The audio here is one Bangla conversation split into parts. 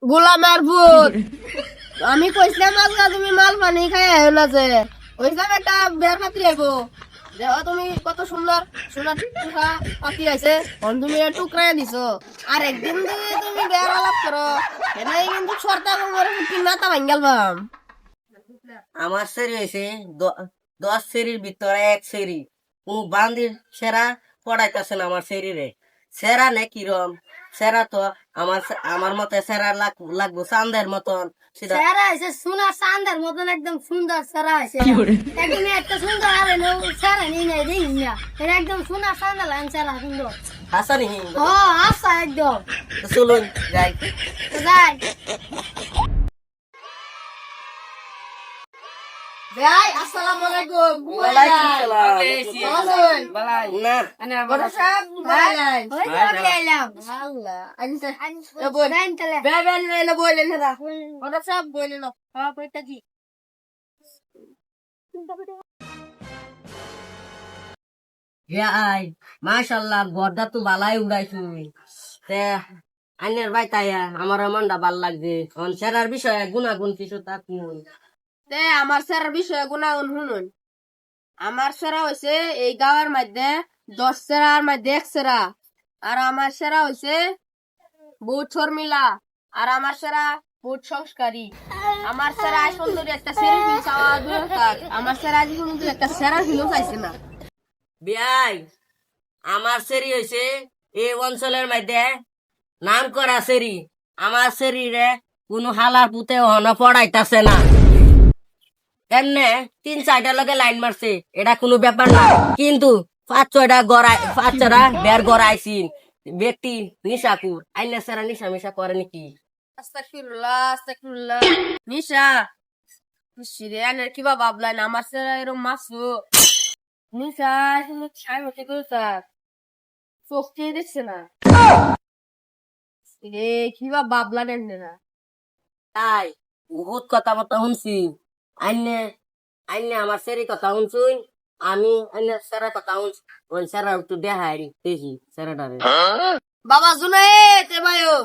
গোলামের ভূত আমি কইছিলাম আজকে তুমি মাল পানি খাই আইও না যে কইছিলাম একটা বের পাতি আইবো দেখো তুমি কত সুন্দর সোনার টুকরা পাতি আছে তুমি টুকরাই দিছো আর একদিন যদি তুমি বের আলাপ করো এটাই কিন্তু সর্দার করে মাথা ভাঙ্গাল বাম আমার সেরি হয়েছে 10 সেরির ভিতরে 1 সেরি কোন বান্দির সেরা পড়াইতেছে না আমার শরীরে সেরা নে কিরম সেরা তো আমার মতে সেরা লাগবো চান্দের মতন সেটা সেরা আছে সোনার চাঁদের মতন একদম সুন্দর সেরা আছে একদম একটা সুন্দর আর সেরা নেই নাই দেই না এটা একদম সোনার চাঁদের লাইন সেরা সুন্দর হাসানি ও আচ্ছা একদম চলুন যাই যাই ভাই আসসালামু আলাইকুম ওয়ালাইকুম সালাম বালাই না বড় সাহেব বালাই ওই তো গেলাম আল্লাহ আনতে দেন তাহলে বেবেন লইলে বইলেন না বড় সাহেব বইলেন হ্যাঁ কইতা কি আই মাশাআল্লাহ গড়দা তো বালাই উড়াইছু তে আইনের ভাই তাই আমার মনটা ভাল লাগছে অন সেরার বিষয়ে গুণাগুণ কিছু তাক তে আমার স্যারের বিষয়ে গুণাগুণ শুনুন আমার সেরা হইছে এই গাঁয়ের মধ্যে 10 সেরার মধ্যে 1 সেরা আর আমার সেরা হইছে বহুত শর্মিলা আর আমার সেরা বহুত সংস্কারী আমার সেরা সুন্দরী একটা সেরা ফিল চাওয়া দরকার আমার সেরা কিন্তু একটা সেরা ফিলও চাইছে না বিয়াই আমার সেরি হয়েছে এই অঞ্চলের মধ্যে নাম করা সেরি আমার শরীরে কোনো হালার পুতে হন পড়াইতাছে না এমনে 3-4টা লগে লাইন মারছে এটা কোনো ব্যাপার না কিন্তু 5-6টা বের গড়াইছিন ব্যক্তি নিশাকুর আইনা সারা নিশা মিশা করে নাকি আস্তাগফিরুল্লাহ আস্তাগফিরুল্লাহ নিশা শিরে আনের কিবা ভাবলেন আমার সেরা এরকম মাসু নিশা আসলে ছাই মতে করতা চোখ দিয়ে দেখছে না রে কিবা ভাবলেন এমনি না তাই বহুত কথা মতো শুনছি আইনে আইনে আমার সেরি কথা শুনছুন আমি আইনে সেরা কথা শুনছি ওই সেরা একটু দেখাই দেখি সেরাটারে বাবা জুনায়েদ এ ভাইও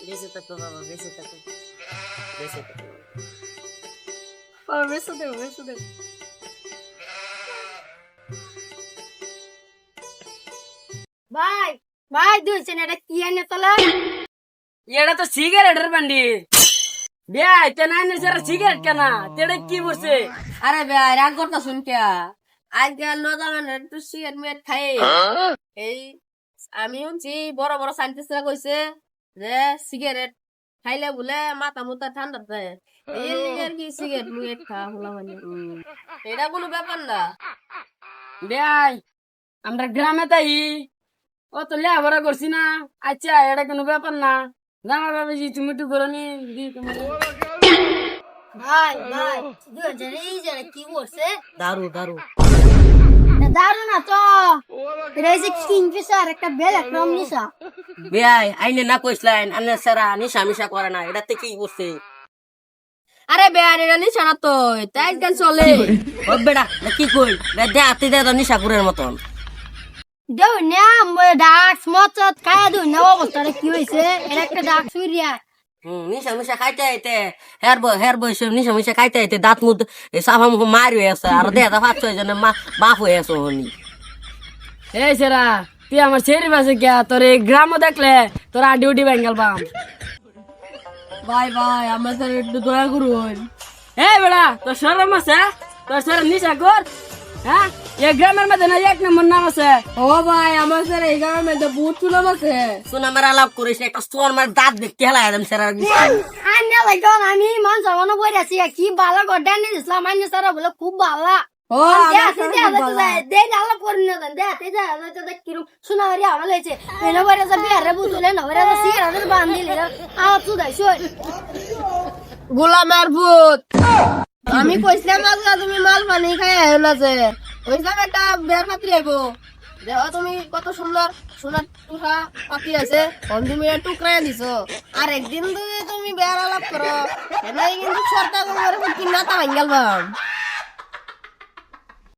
বেঁচে থাকো বাবা বেঁচে থাকো বেঁচে থাকো বাবা বেসো দে ভাই ভাই দুইছেন এটা কি আনে তোলা এটা তো সিগারেটের বান্ডি বিয়াই তেনা সেরা সিগারেট কেনা তেড়ে কি বলছে আরে ভাই রাগ করতা শুন কে আজকাল নজামান একটু সিগারেট মেট খাই এই আমি শুনছি বড় বড় সাইন্টিস্টরা কইছে যে সিগারেট খাইলে বলে মাথা মুথা ঠান্ডা থাকে এই লিগের কি সিগারেট মুগেট খাওয়া হলো মানে এটা কোনো ব্যাপার না বিয়াই আমরা গ্রামে তাই ও তো লেখাপড়া করছি না আচ্ছা এটা কোনো ব্যাপার না জামা বাবাজি তুমি একটু করে নি দি তোমার ভাই ভাই দুইছেন এই যে কি করছে দারু দারু দারু না তো এটা হচ্ছে কিংফিশার একটা বেল একদম নিশা বিয়াই আইনে না কইসলেন আইনে সেরা নিশা মিশা করে না এটাতে কি করছে আরে বেয়ার এটা নিশা না তো তাই আজকাল চলে ও বেটা কি কই দে হাতে দে তো নিশাকুরের মতন দেউ না ডাক্স মচত খায় দেউ না অবস্থাটা কি হয়েছে এটা একটা ডাক সুরিয়া নিশা মিশা খাইতে আইতে হের বই নিশা মিশা খাইতে আইতে দাঁত মুখ সাফা মুখ মারি হয়ে আছে আর দেহা 5-6 জনের বাপ হয়ে আছে হনি এই সেরা তুই আমার ছেড়ে বাসে গিয়া তোর এই গ্রামও দেখলে তোর ডিউটি বেঙ্গল বাম ভাই ভাই আমার স্যার একটু দয়া করুন এই বেড়া তোর সরম আছে তোর সরম নিশা কর হ্যাঁ এই গ্রামের মধ্যে না 1 নম্বর নাম আছে ও ভাই আমার স্যার এই গ্রামের মধ্যে বহুত সুনাম আছে শুনে আমার আলাপ করিস একটা স্টোর মার দাঁত দেখতে হেলা একদম সেরা আন্না লাগো আমি মান জামানো বই আছি কি ভালো গড্ডা নি ইসলাম আন্না সারা বলে খুব ভালো ও দে আলা পড়নি না দে তে যা তো কিরু শোনা রে আমার লইছে এনে বড় যা বিয়ারে বুতলে না বড় যা সিগারেট বান্ধিলে আ তু দাই সই গোলামের ভূত আমি কইছিলাম আজকে তুমি মাল পানি খাই আইও না যে কইছিলাম একটা বের পাতি আইবো দেখো তুমি কত সুন্দর সোনার টুকরা পাতি আছে তুমি টুকরাই দিছো আর একদিন যদি তুমি বের আলাপ করো এটাই কিন্তু সর্দার করে মাথা ভাঙ্গাল বাম